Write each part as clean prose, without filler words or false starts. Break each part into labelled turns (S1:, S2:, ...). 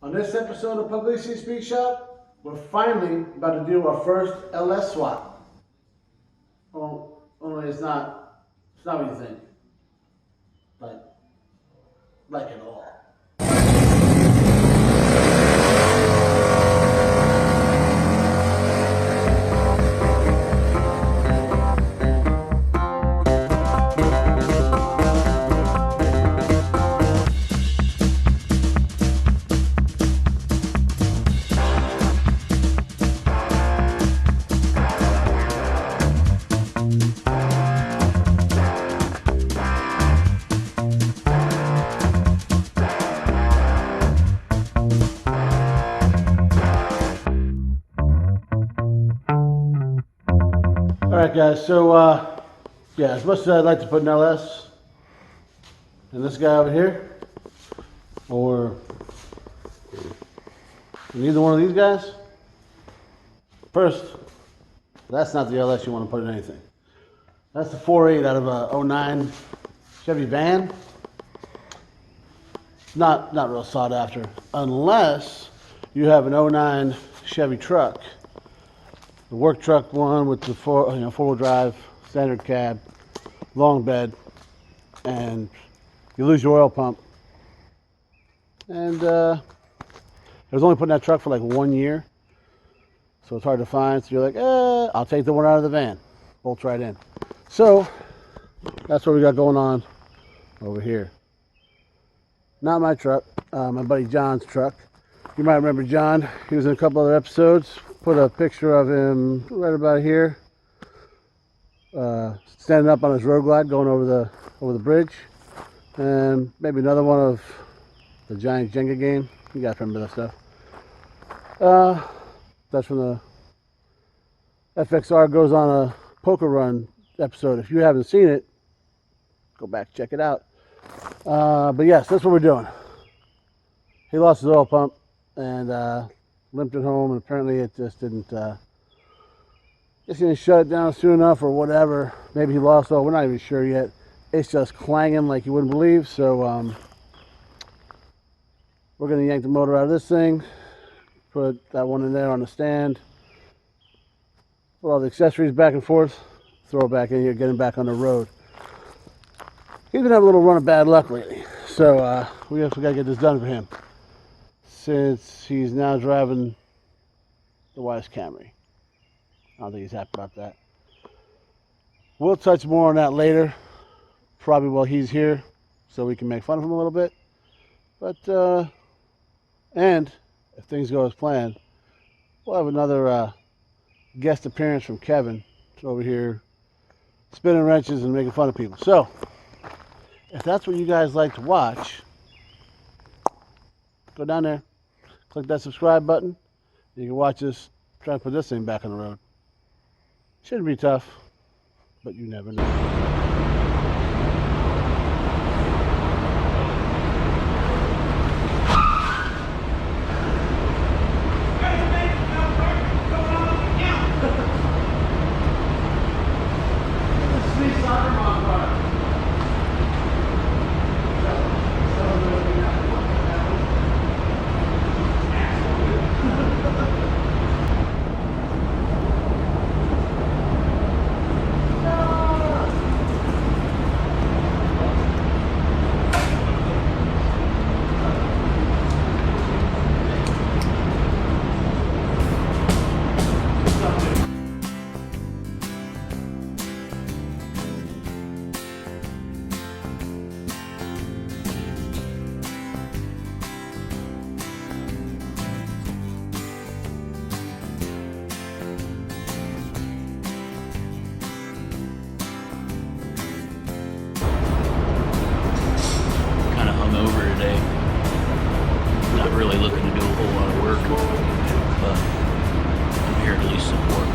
S1: On this episode of Pugliese Speed Shop, we're finally about to do our first LS swap. Well, only it's not what you think. Like at all. Alright guys, so yeah, as much as I'd like to put an LS in this guy over here, or in either one of these guys, first, that's not the LS you want to put in anything. That's the 4.8 out of a 09 Chevy van. Not real sought after, unless you have an 09 Chevy truck. The work truck one with the four-wheel drive, standard cab, long bed, and you lose your oil pump. And I was only putting that truck for like 1 year, so it's hard to find. So you're like, I'll take the one out of the van, bolts right in. So that's what we got going on over here. Not my truck, my buddy John's truck. You might remember John. He was in a couple other episodes. Put a picture of him right about here, standing up on his road glide, going over the bridge, and maybe another one of the giant Jenga game. You guys remember that stuff? That's from the FXR Goes on a Poker Run episode. If you haven't seen it, go back, check it out. But yes, that's what we're doing. He lost his oil pump and limped it home, and apparently it just didn't shut it down soon enough or whatever. Maybe he lost oil, we're not even sure yet. It's just clanging like you wouldn't believe. So we're gonna yank the motor out of this thing, put that one in there on the stand, put all the accessories back and forth, throw it back in here, get him back on the road. He's been having a little run of bad luck lately, so we gotta get this done for him, since he's now driving the Wise Camry. I don't think he's happy about that. We'll touch more on that later, probably while he's here, so we can make fun of him a little bit. But and if things go as planned, we'll have another guest appearance from Kevin over here, spinning wrenches and making fun of people. So if that's what you guys like to watch, go down there, click that subscribe button. You can watch us try to put this thing back on the road. Shouldn't be tough, but you never know.
S2: Really looking to do a whole lot of work, but I'm here to at least support.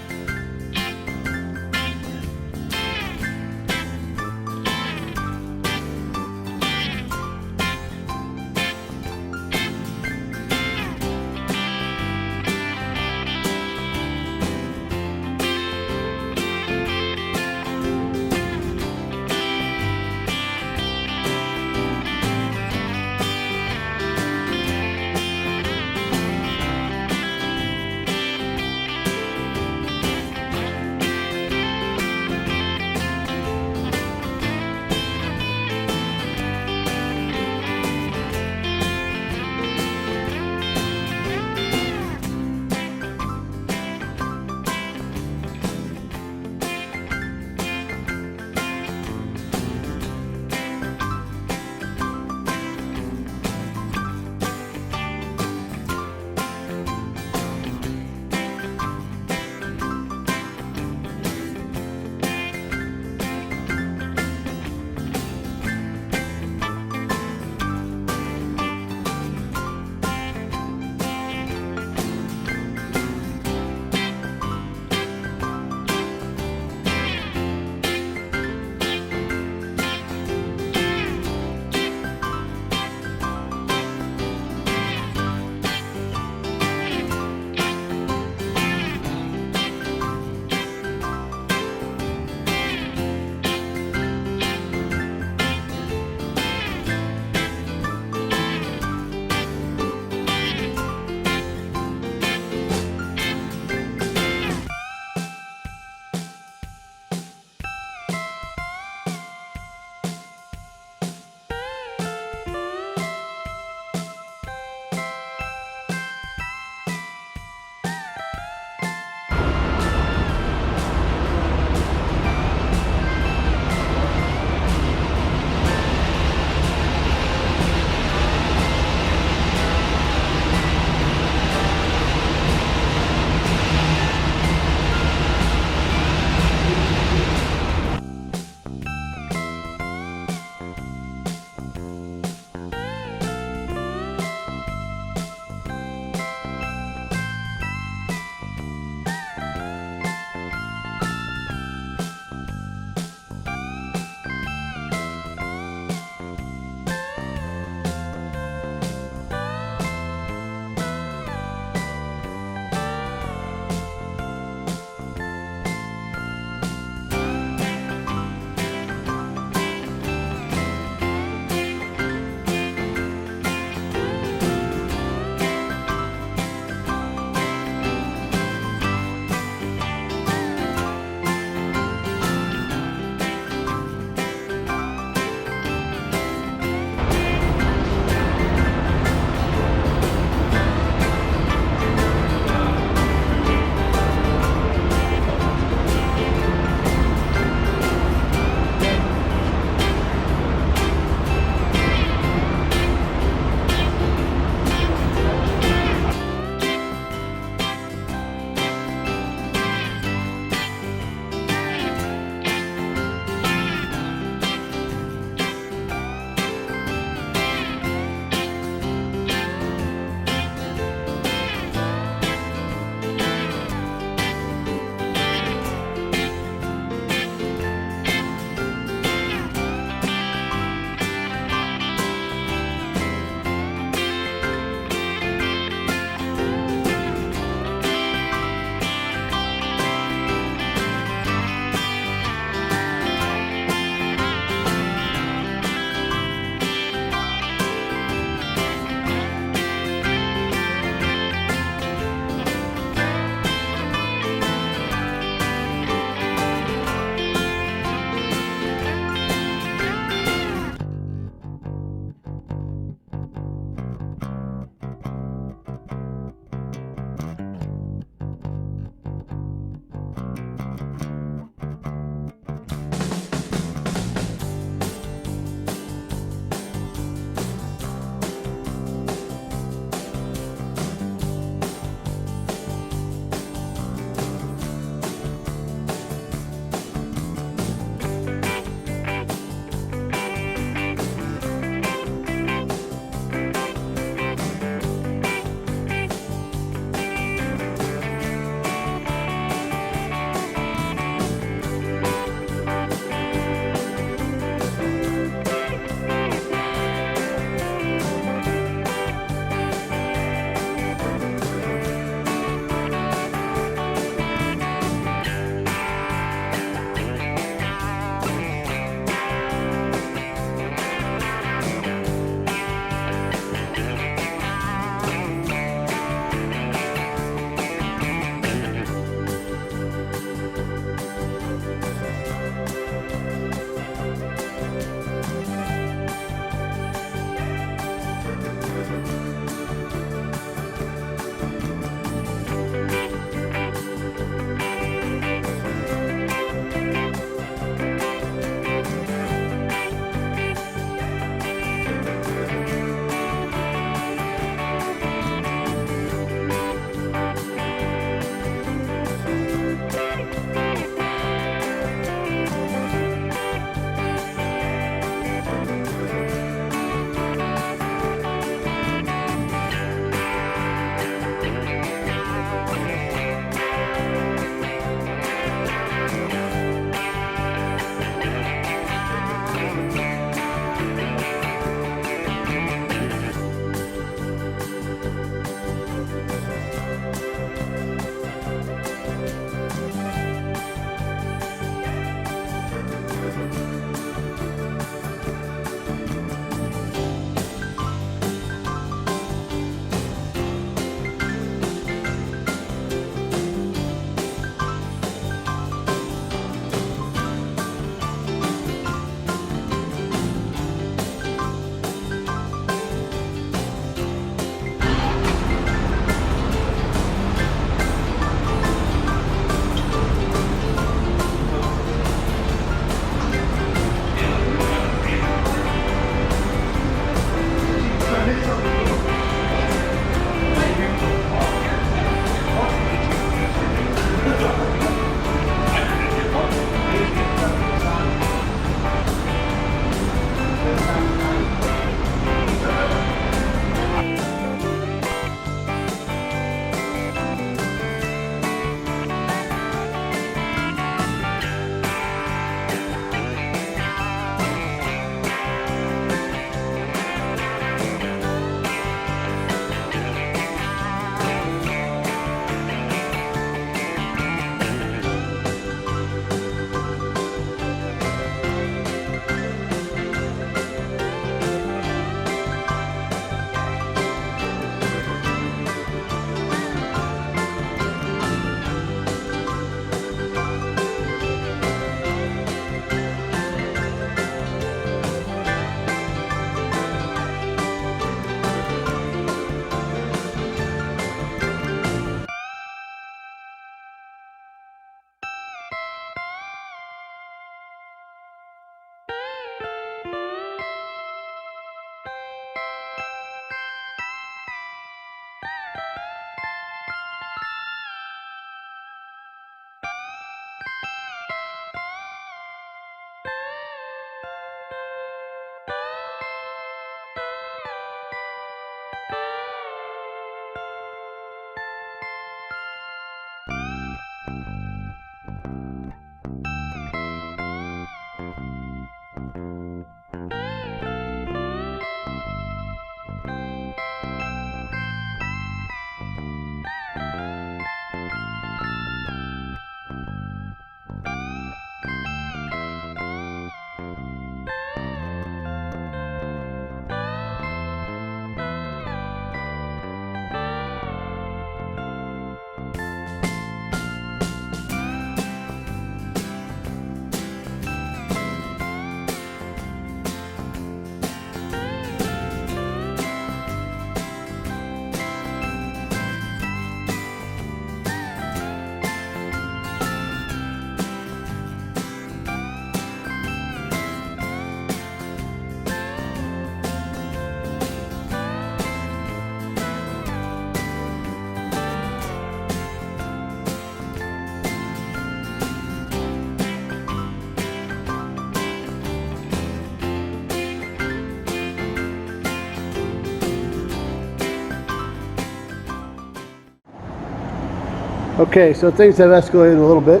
S1: Okay, so things have escalated a little bit.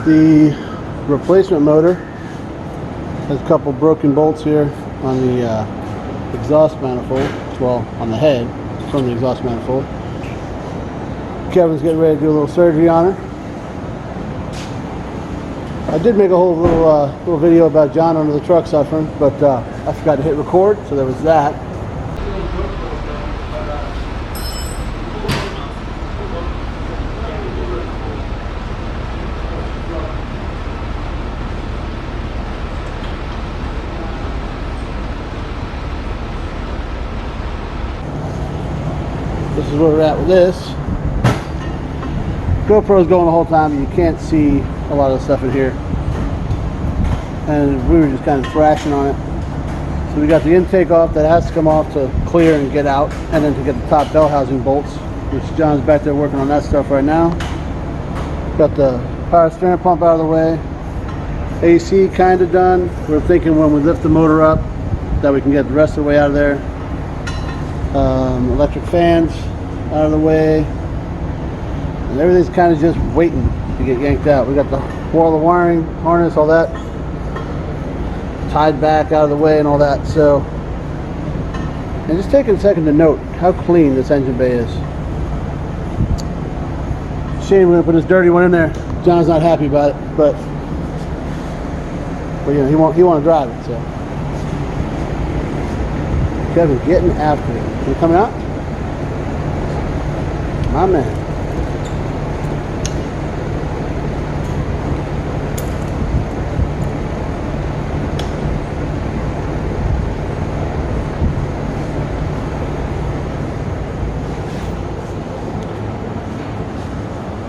S1: The replacement motor has a couple broken bolts here on the exhaust manifold. Well, on the head from the exhaust manifold. Kevin's getting ready to do a little surgery on her. I did make a whole little video about John under the truck suffering, but I forgot to hit record, so there was that. This is where we're at with this. GoPro's going the whole time, and you can't see a lot of the stuff in here. And we were just kind of thrashing on it. So we got the intake off, that has to come off to clear and get out, and then to get the top bell housing bolts, which John's back there working on that stuff right now. Got the power steering pump out of the way. AC kind of done. We're thinking when we lift the motor up that we can get the rest of the way out of there. Electric fans out of the way. And everything's kind of just waiting to get yanked out. We got the wall of wiring, harness, all that tied back out of the way and all that. So, and just taking a second to note how clean this engine bay is. Shame we're gonna put this dirty one in there. John's not happy about it, but you know, he won't drive it. So Kevin's getting after it. You coming out? My man.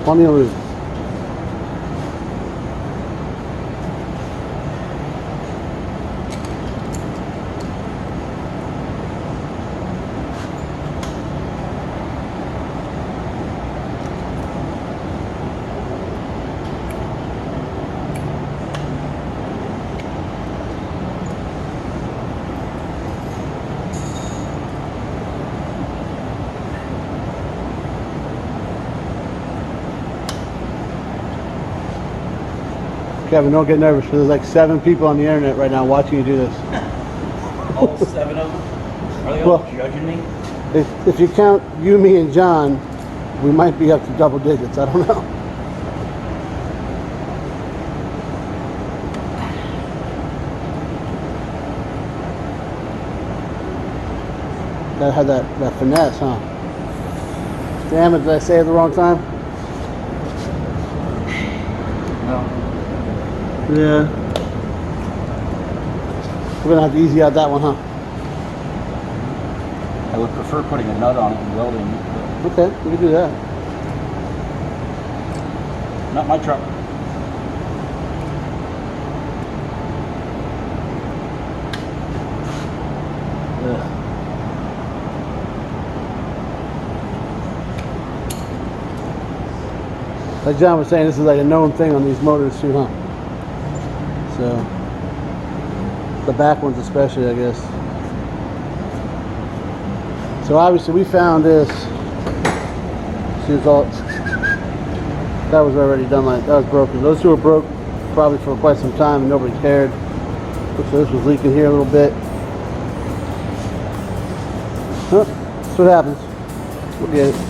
S1: Plenty of room. Kevin, don't get nervous, because there's like 7 people on the internet right now watching you do this.
S2: All 7 of them? Are they all judging me?
S1: If you count you, me, and John, we might be up to double digits. I don't know. Gotta have that finesse, huh? Damn it, did I say it at the wrong time?
S2: No.
S1: Yeah. We're gonna have to easy out that one, huh?
S2: I would prefer putting a nut on it and welding it.
S1: Okay, we can do that.
S2: Not my truck.
S1: Yeah. Like John was saying, this is like a known thing on these motors too, huh? So, the back ones especially, I guess. So obviously we found this. See, it's all, that was already done, like, that was broken. Those two were broke probably for quite some time and nobody cared. Looks like this was leaking here a little bit. Huh, that's what happens. We'll get it.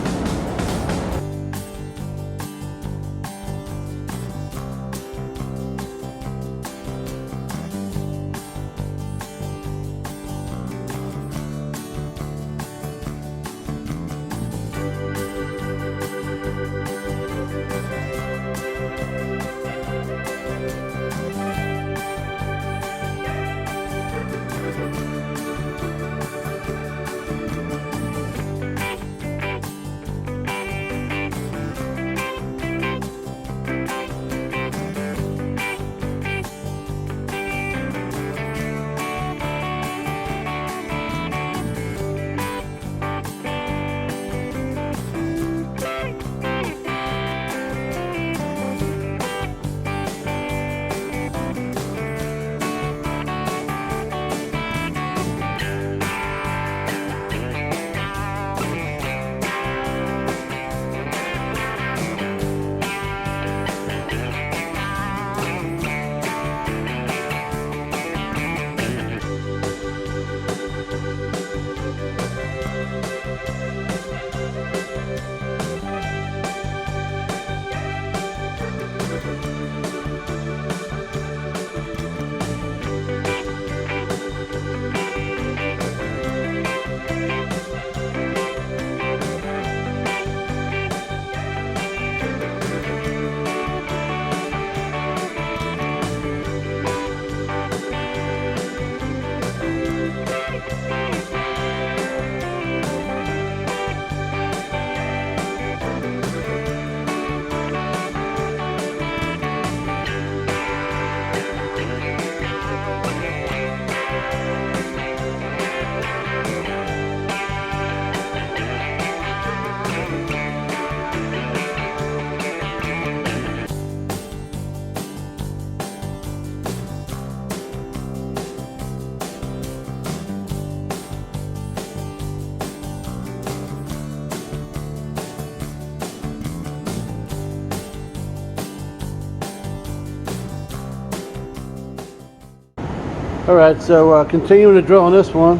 S1: All right, so continuing to drill on this one.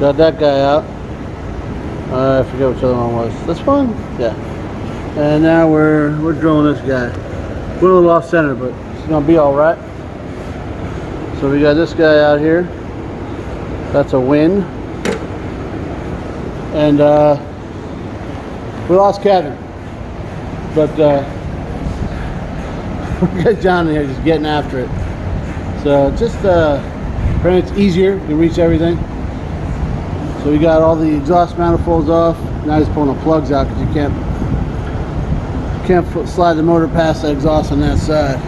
S1: Got that guy out. I forget which other one was. This one? Yeah. And now we're drilling this guy. We're a little off center, but it's gonna be all right. So we got this guy out here. That's a win. And we lost Kevin, but we got John in here just getting after it. So just apparently it's easier to reach everything. So we got all the exhaust manifolds off. Now he's pulling the plugs out because you can't slide the motor past the exhaust on that side.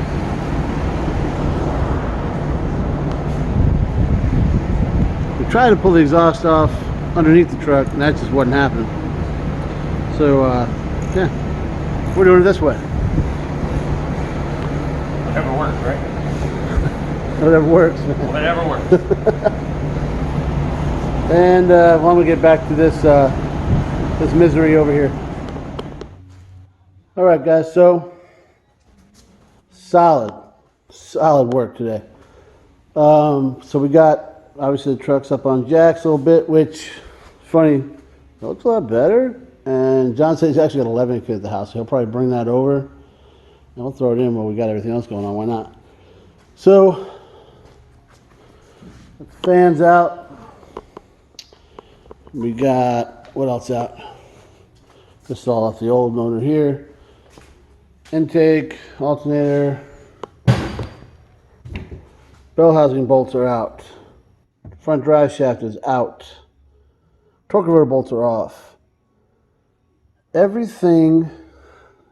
S1: We tried to pull the exhaust off underneath the truck, and that just wasn't happening. So yeah, we're doing it this way.
S2: Whatever works, right?
S1: Whatever works.
S2: Whatever works.
S1: And why don't we get back to this this misery over here. All right, guys. So solid work today. So we got obviously the truck's up on jacks a little bit, which funny, it looks a lot better. And John said he's actually got 11 kit at the house, so he'll probably bring that over. And we'll throw it in where we got everything else going on. Why not? So fans out. We got what else out? This is all off the old motor here. Intake, alternator, bell housing bolts are out. Front drive shaft is out. Torque converter bolts are off. Everything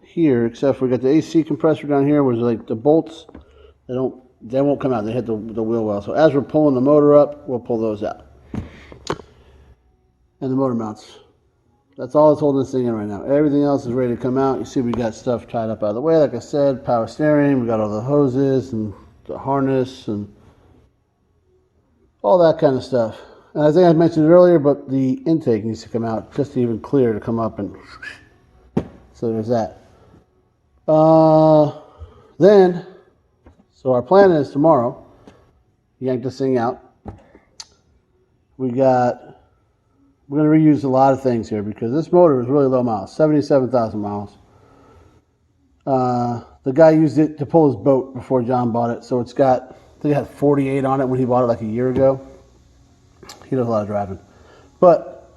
S1: here, except for we got the AC compressor down here, was like the bolts, they won't come out. They hit the wheel well. So as we're pulling the motor up, we'll pull those out. And the motor mounts. That's all that's holding this thing in right now. Everything else is ready to come out. You see we got stuff tied up out of the way. Like I said, power steering. We got all the hoses and the harness and all that kind of stuff. And I think I mentioned it earlier, but the intake needs to come out just to even clear to come up. And so there's that. So our plan is tomorrow, yank this thing out. We're going to reuse a lot of things here because this motor is really low miles, 77,000 miles. The guy used it to pull his boat before John bought it, so I think it had 48 on it when he bought it like a year ago. He does a lot of driving. But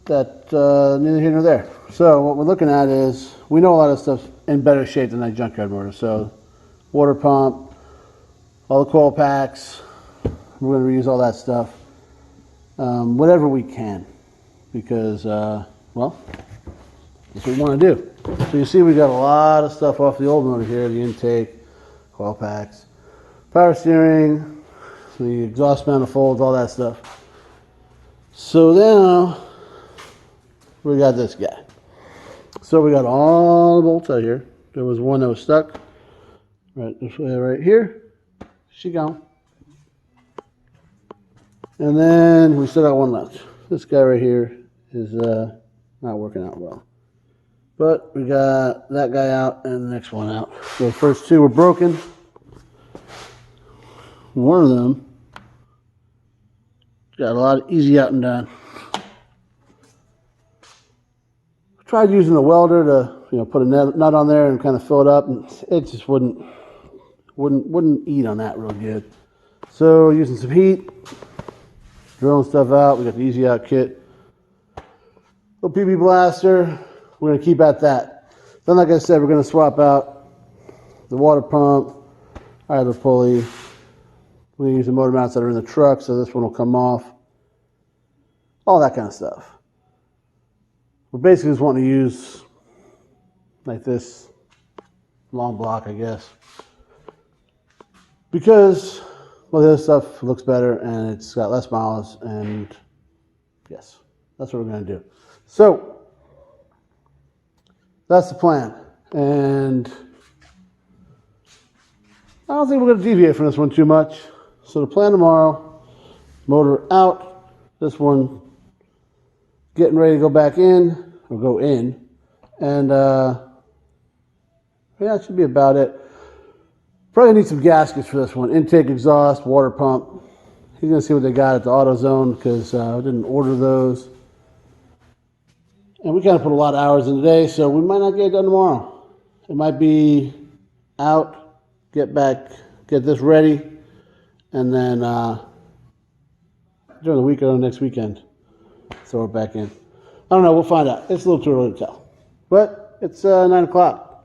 S1: that neither here nor there. So what we're looking at is, we know a lot of stuff's in better shape than that junkyard motor. So water pump, all the coil packs, we're going to reuse all that stuff. Whatever we can, because, well, that's what we want to do. So you see we got a lot of stuff off the old motor here, the intake, coil packs, power steering, the exhaust manifolds, all that stuff. So now we got this guy. So we got all the bolts out here. There was one that was stuck right this way right here. She gone. And then we still got one left. This guy right here is not working out well. But we got that guy out and the next one out. So the first two were broken. One of them got a lot of easy out and down. I tried using a welder to put a nut on there and kind of fill it up, and it just wouldn't eat on that real good. So using some heat, drilling stuff out. We got the easy out kit, little PB blaster. We're going to keep at that. Then, like I said, we're going to swap out the water pump, idler pulley. We're going to use the motor mounts that are in the truck, so this one will come off. All that kind of stuff. We're basically just wanting to use like this long block, I guess, because, well, the other stuff looks better and it's got less miles, and yes, that's what we're going to do. So that's the plan, and I don't think we're going to deviate from this one too much. So the plan tomorrow, motor out, this one getting ready to go back in, or go in, and yeah, that should be about it. Probably need some gaskets for this one. Intake, exhaust, water pump. He's gonna see what they got at the AutoZone because I didn't order those. And we kind of put a lot of hours in today, so we might not get it done tomorrow. It might be out, get this ready, and then during the week or next weekend, throw it back in. I don't know, we'll find out. It's a little too early to tell. But it's 9 o'clock.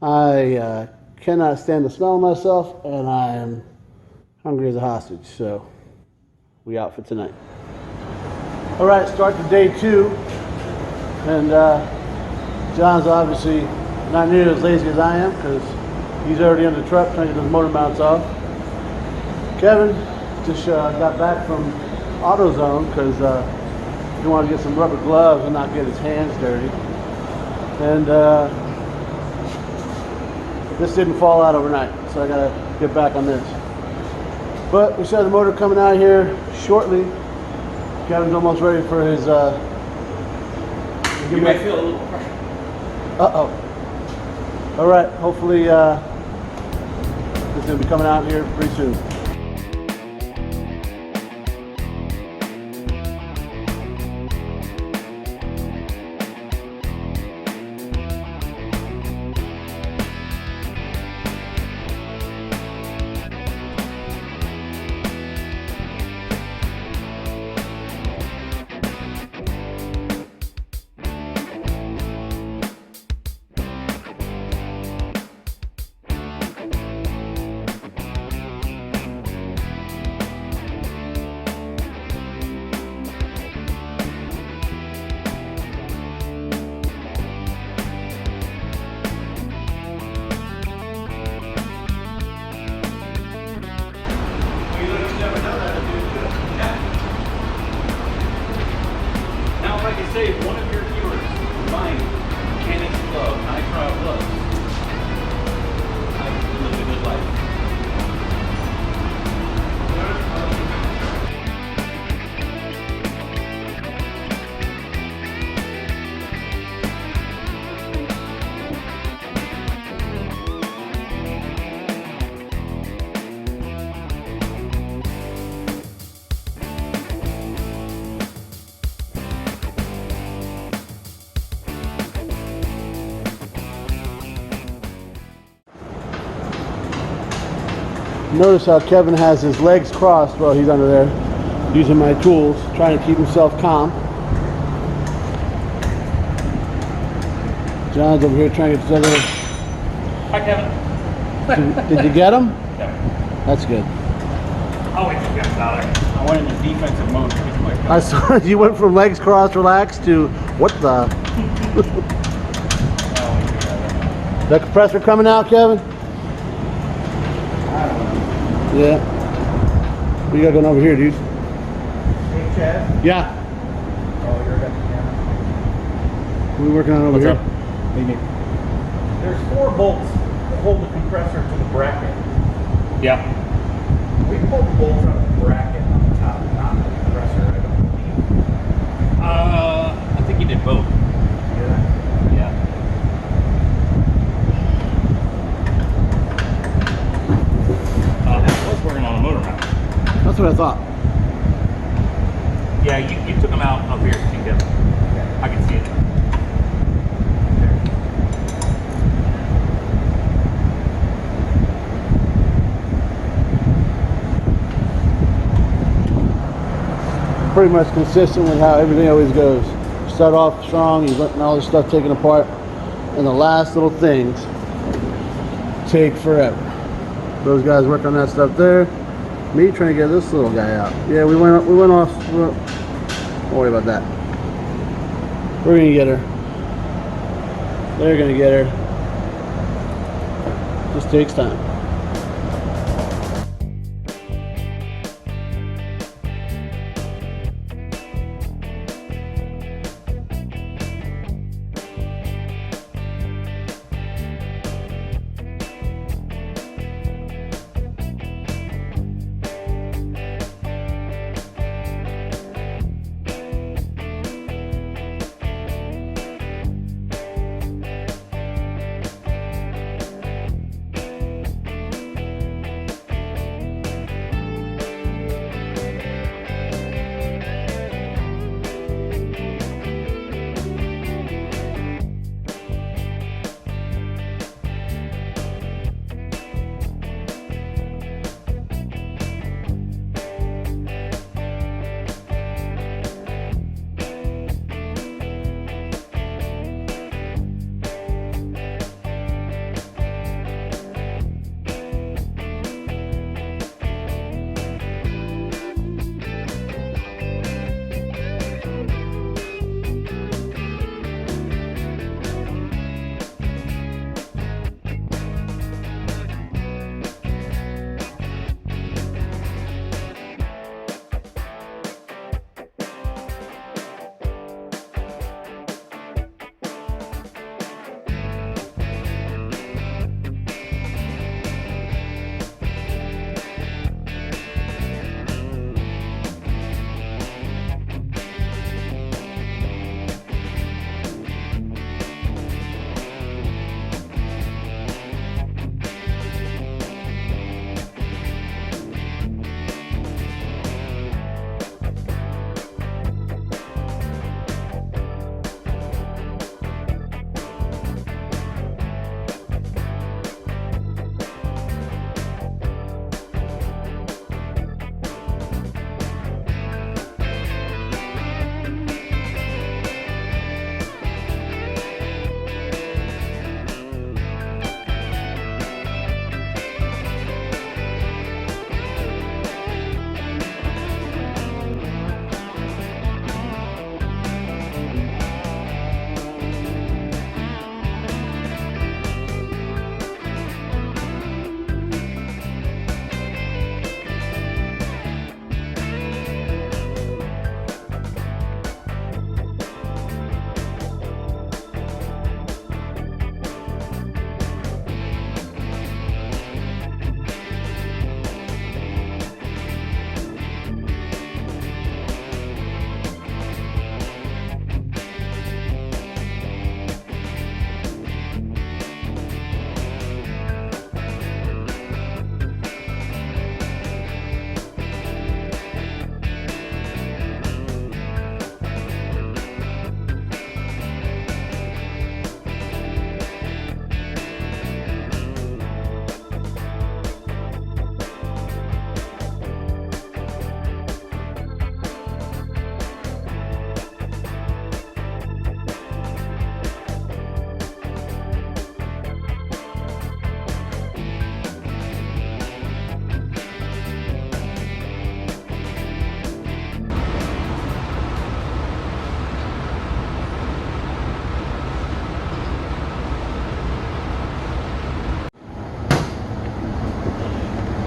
S1: I cannot stand the smell of myself, and I am hungry as a hostage, so we out for tonight. All right, start to day 2, and John's obviously not nearly as lazy as I am because he's already in the truck trying to get those motor mounts off. Kevin just got back from AutoZone because he wanted to get some rubber gloves and not get his hands dirty. And this didn't fall out overnight, so I gotta get back on this. But we should have the motor coming out here shortly. Kevin's almost ready for his.
S2: You might feel a little pressure.
S1: Uh-oh. All right, hopefully it's gonna be coming out here pretty soon.
S2: Say if one of your viewers buying mechanics glove, nitrile gloves, I live a good life.
S1: Notice how Kevin has his legs crossed while he's under there, using my tools, trying to keep himself calm. John's over here trying to get this other.
S2: Hi, Kevin.
S1: Did you get him?
S2: Yeah.
S1: That's good.
S2: Oh, wait, you got out there. I went in the defensive mode pretty quick.
S1: I saw you went from legs crossed, relaxed to what the? The compressor coming out, Kevin? Yeah. What you got going over here, dude?
S3: Hey, Chaz.
S1: Yeah.
S3: Oh, you're at the camera.
S1: What are we working on over
S2: What's
S1: here?
S2: up?
S3: There's 4 bolts that hold the compressor to the bracket.
S2: Yeah.
S3: We pulled the bolts out of the bracket on the top, not the compressor, I don't believe.
S2: I think you did both.
S3: Yeah.
S2: Yeah. I was working on a motor mount.
S1: That's what I thought.
S2: Yeah, you took them out up here, too, Kevin.
S3: Okay.
S2: I can see it.
S1: Pretty much consistent with how everything always goes. Start off strong, you're letting all this stuff taken apart, and the last little things take forever. Those guys work on that stuff there. Me trying to get this little guy out. Yeah, we went off. Don't worry about that. We're gonna get her. They're gonna get her. Just takes time.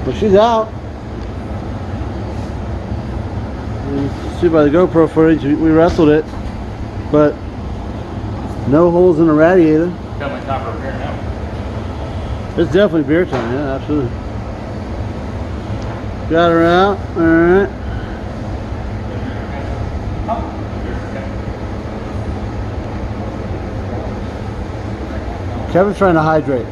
S1: Well, she's out. You can see by the GoPro footage, we wrestled it, but no holes in the radiator.
S2: Got my top repair now.
S1: It's definitely beer time, yeah, absolutely. Got her out, alright. Kevin's trying to hydrate.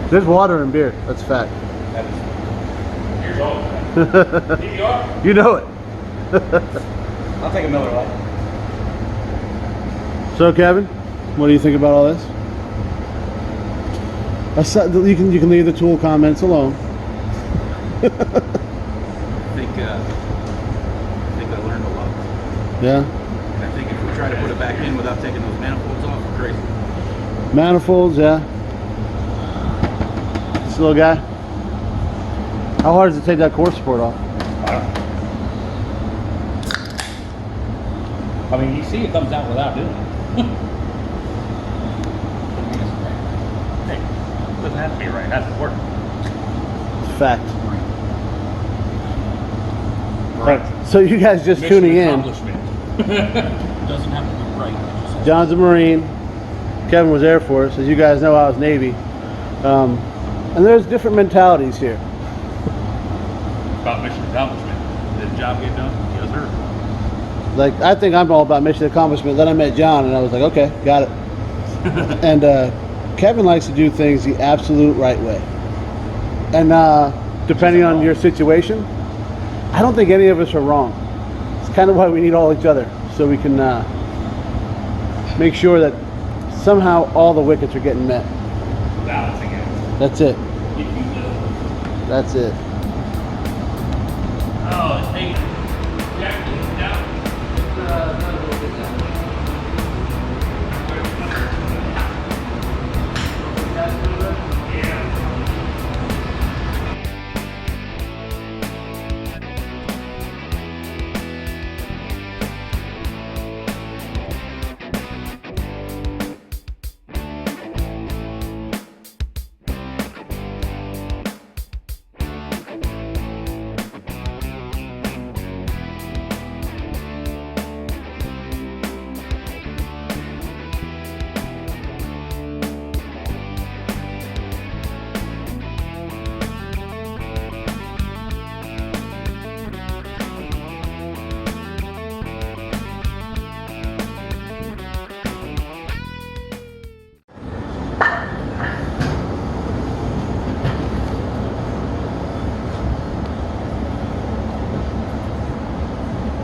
S1: There's water in beer, that's a fact.
S2: Here's all of that.
S1: You know it.
S3: I'll take a Miller Lite.
S1: So Kevin, what do you think about all this? You can leave the tool comments alone.
S2: I think I learned a lot.
S1: Yeah.
S2: And I think if we try to put it back in without taking those manifolds off, we're crazy.
S1: Manifolds, yeah. This little guy. How hard is it to take that core support off?
S2: I mean, you see it comes out without doing it. Hey, it doesn't have to be right. It has to work.
S1: Fact.
S2: Right.
S1: So you guys just tuning in.
S2: Accomplishment. Doesn't have to be right.
S1: John's a Marine. Kevin was Air Force. As you guys know, I was Navy. And there's different mentalities here.
S2: About mission accomplishment. Did the job get done? Yes, sir.
S1: Like, I think I'm all about mission accomplishment. Then I met John and I was like, okay, got it. And Kevin likes to do things the absolute right way. And depending on your situation, I don't think any of us are wrong. It's kind of why we need all each other, so we can make sure that somehow all the wickets are getting met.
S2: Balancing it.
S1: That's it.
S2: If you will.
S1: That's it.
S2: Oh, it's taking.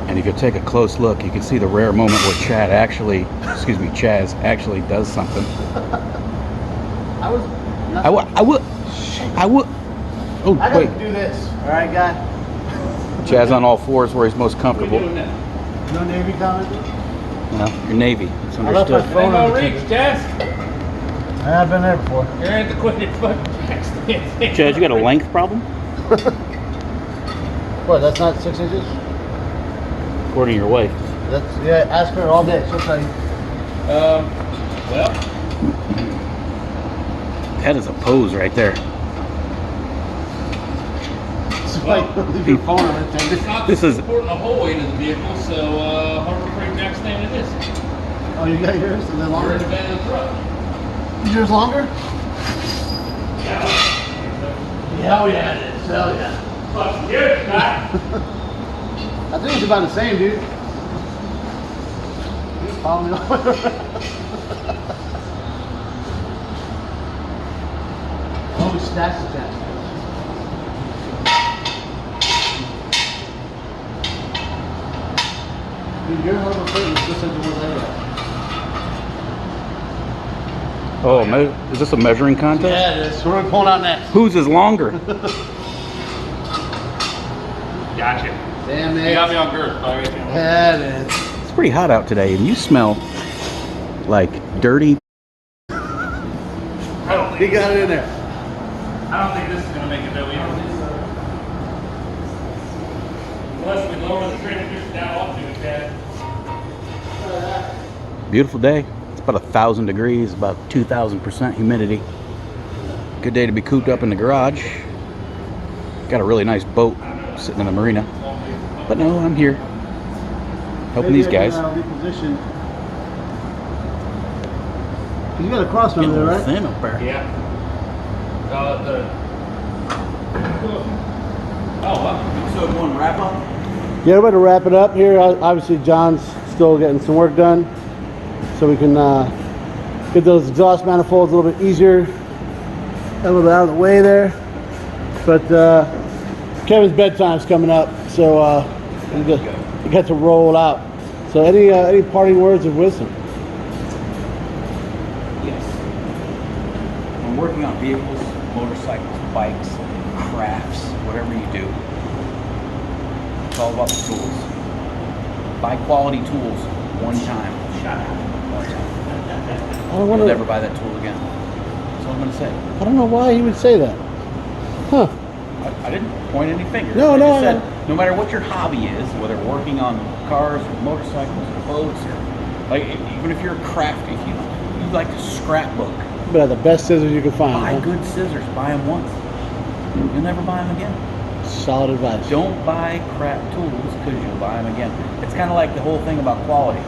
S4: And if you take a close look, you can see the rare moment where Chaz actually does something.
S1: I would.
S4: Oh,
S1: I
S4: wait.
S1: gotta do this. All right, guy.
S4: Chaz on all fours where he's most comfortable.
S1: No Navy comment?
S4: No, you're Navy. It's
S1: I left my
S4: understood.
S1: phone on the
S2: reach,
S1: table.
S2: Chaz.
S1: I've been there before.
S2: You're antiquated foot.
S4: Chaz, you got a length problem?
S1: What? That's not 6 inches?
S4: According to your wife.
S1: That's yeah. Ask her all day. She'll tell you.
S2: Well,
S4: That is a pose right there.
S1: Leave your phone on the table.
S2: it's not
S4: This is-
S2: supporting the whole weight of the vehicle, so Harbor Freight Jack stand it is.
S1: Oh, you got yours? Is it
S2: We're
S1: longer?
S2: in the bed of the truck.
S1: Is yours longer?
S2: Yeah.
S1: Hell yeah, it is. Hell yeah.
S2: Fucking good, Scott.
S1: I think it's about the same, dude. Just follow me all the way around. Oh, we snatched the chest. Dude, your Harbor Freight was just like the one I got.
S4: Oh, is this a measuring contest?
S1: Yeah, it is. What are we pulling out next?
S4: Whose is longer?
S2: Gotcha.
S1: Damn it.
S2: You got me on girth.
S1: Yeah, it is.
S4: It's pretty hot out today, and you smell like dirty.
S2: I don't
S1: He
S2: think
S1: got it in there.
S2: I don't think this is gonna make it though either. Unless we lower the transmission down off to it, Dad.
S4: Beautiful day. It's about 1,000 degrees, about 2,000% humidity. Good day to be cooped up in the garage. Got a really nice boat sitting in the marina. But no, I'm here. Helping these guys.
S1: Reposition. You got a cross over there, right?
S4: Thin up there.
S2: Yeah. Oh, wow. So one wrap up?
S1: Yeah, we're about to wrap it up here. Obviously, John's still getting some work done, so we can get those exhaust manifolds a little bit easier, a little bit out of the way there. But Kevin's bedtime's coming up, so you got to roll out. So any parting words of wisdom?
S4: Yes. When working on vehicles, motorcycles, bikes, crafts, whatever you do, it's all about the tools. Buy quality tools one time. Shut up. One time. You'll never buy that tool again. That's all I'm going to say.
S1: I don't know why he would say that. Huh.
S4: I didn't point any fingers.
S1: No,
S4: I
S1: no,
S4: just said,
S1: no.
S4: no matter what your hobby is, whether working on cars or motorcycles or boats, or like even if you're a crafty, if you like to scrapbook,
S1: But the best scissors you can find.
S4: buy
S1: Huh?
S4: good scissors. Buy them once. You'll never buy them again.
S1: Solid advice.
S4: Don't buy crap tools because you'll buy them again. It's kind of like the whole thing about quality.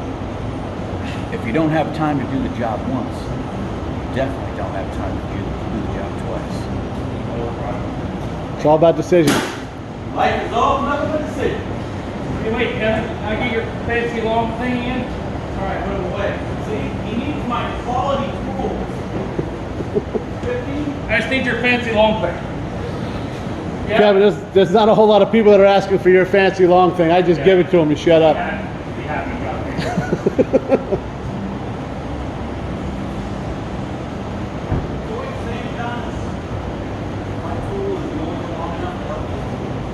S4: If you don't have time to do the job once, you definitely don't have time to do the job twice.
S1: It's all about decisions.
S2: Life is all nothing but decision.
S3: Hey, wait, Kevin, I get your fancy long thing in?
S2: All right, put it away. See, he needs my quality tools. 15.
S3: I just need your fancy long thing. Yeah.
S1: Kevin, there's not a whole lot of people that are asking for your fancy long thing. I just give it to them and shut up.
S3: Be happy about me.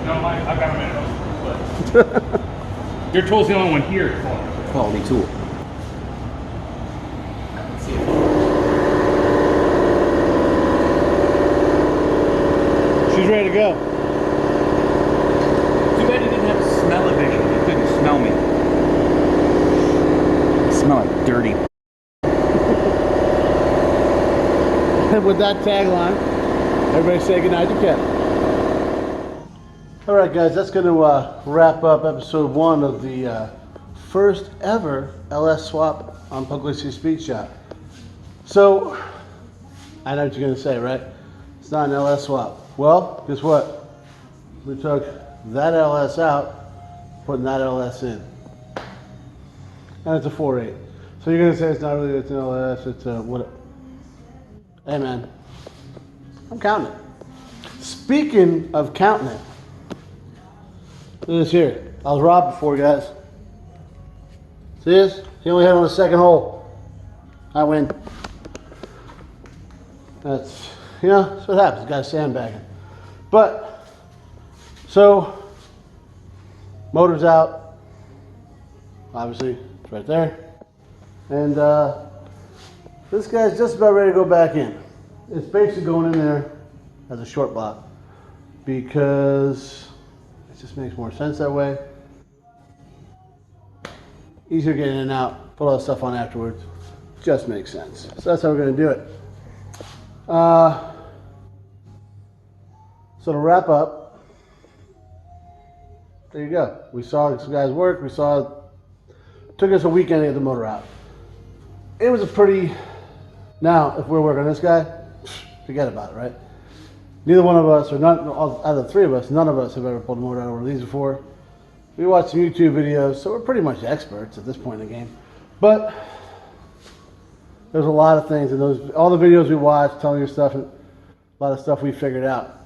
S3: No, I got a minute. But your tool's the only one here.
S4: Quality tool.
S1: She's ready to go.
S4: Too bad you didn't have smell-o-vision. You couldn't smell me. I smell like dirty.
S1: And with that tagline, everybody say goodnight to Kevin. All right, guys, that's going to wrap up episode 1 of the first ever LS swap on Pugliese Speed Shop. So, I know what you're going to say, right? It's not an LS swap. Well, guess what? We took that LS out, putting that LS in. And it's a 4.8. So you're going to say it's not really, it's an LS, it's a what? Hey, man, I'm counting it. Speaking of counting it, look at this here. I was robbed before, guys. See this? He only hit on the second hole. I win. That's, that's what happens. Got sandbagging. But, so, motor's out. Obviously, it's right there. And this guy's just about ready to go back in. It's basically going in there as a short block because it just makes more sense that way. Easier getting in and out, put all the stuff on afterwards. Just makes sense. So that's how we're going to do it. So to wrap up, there you go. We saw this guy's work. Took us a weekend to get the motor out. It was a pretty, now if we're working on this guy, forget about it, right? Neither one of us, or none, out of the three of us, none of us have ever pulled a motor out of one of these before. We watched some YouTube videos, so we're pretty much experts at this point in the game. But there's a lot of things, and all the videos we watched, telling you stuff, and a lot of stuff we figured out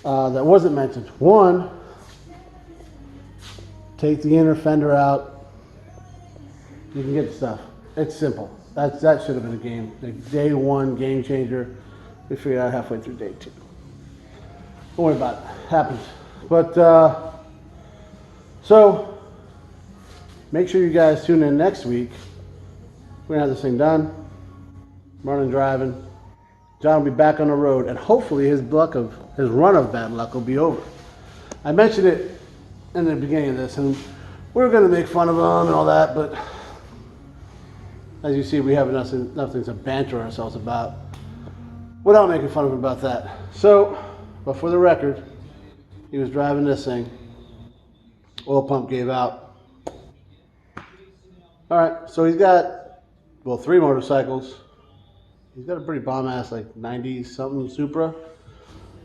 S1: that wasn't mentioned. One, take the inner fender out. You can get the stuff. It's simple. That should have been a day 1 game changer. We figured out halfway through day 2. Don't worry about it. Happens. But so make sure you guys tune in next week. We're gonna have this thing done. Running, driving. John will be back on the road, and hopefully his run of bad luck will be over. I mentioned it in the beginning of this, and we were gonna make fun of him and all that, but as you see, we have nothing to banter ourselves about. without making fun of him about that. So, but for the record, he was driving this thing. Oil pump gave out. All right, so he's got, well, 3 motorcycles. He's got a pretty bomb ass, like 90 something Supra,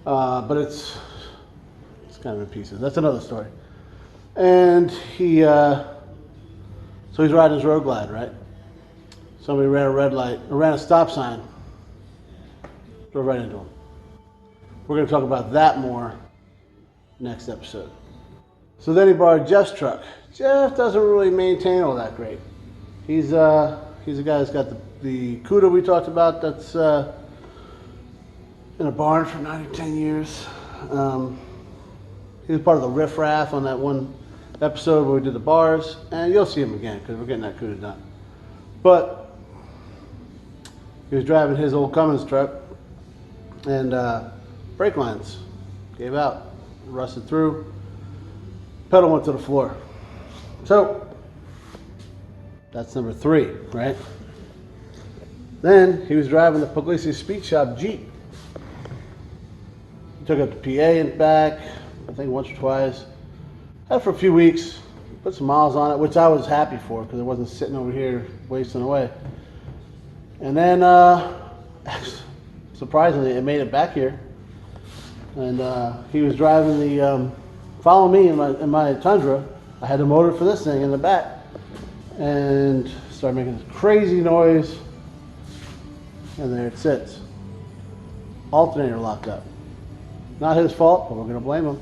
S1: but it's kind of in pieces. That's another story. And so he's riding his road glide, right? Somebody ran a red light, or ran a stop sign, drove right into him. We're going to talk about that more next episode. So then he borrowed Jeff's truck. Jeff doesn't really maintain all that great. He's a guy that's got the Cuda we talked about that's in a barn for 9 or 10 years. He was part of the riff raff on that one episode where we did the bars, and you'll see him again because we're getting that Cuda done. But he was driving his old Cummins truck, and brake lines gave out, rusted through, pedal went to the floor. So that's number 3, right? Then he was driving the Pugliese Speed Shop Jeep. He took up the PA and back, I think once or twice. Had it for a few weeks, put some miles on it, which I was happy for because it wasn't sitting over here wasting away. And then, surprisingly, it made it back here. And he was driving the, following me in my Tundra. I had the motor for this thing in the back. And started making this crazy noise. And there it sits. Alternator locked up. Not his fault, but we're going to blame him.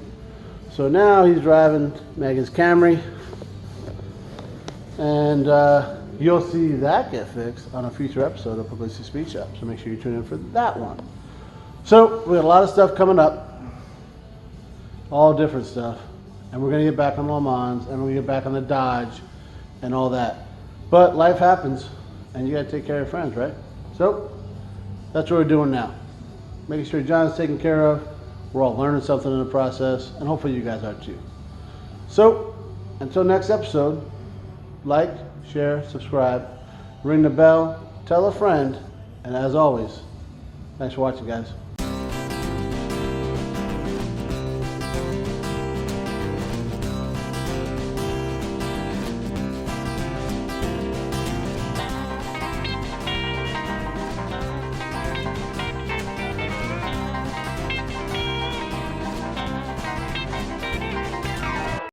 S1: So now he's driving Megan's Camry. And you'll see that get fixed on a future episode of Pugliese Speed Shop. So make sure you tune in for that one. So we got a lot of stuff coming up. All different stuff. And we're going to get back on Le Mans. And we're going to get back on the Dodge. And all that. But life happens. And you got to take care of your friends, right? So that's what we're doing now. Making sure John's taken care of. We're all learning something in the process. And hopefully you guys are too. So until next episode, like, share, subscribe, ring the bell, tell a friend, and as always, thanks for watching, guys.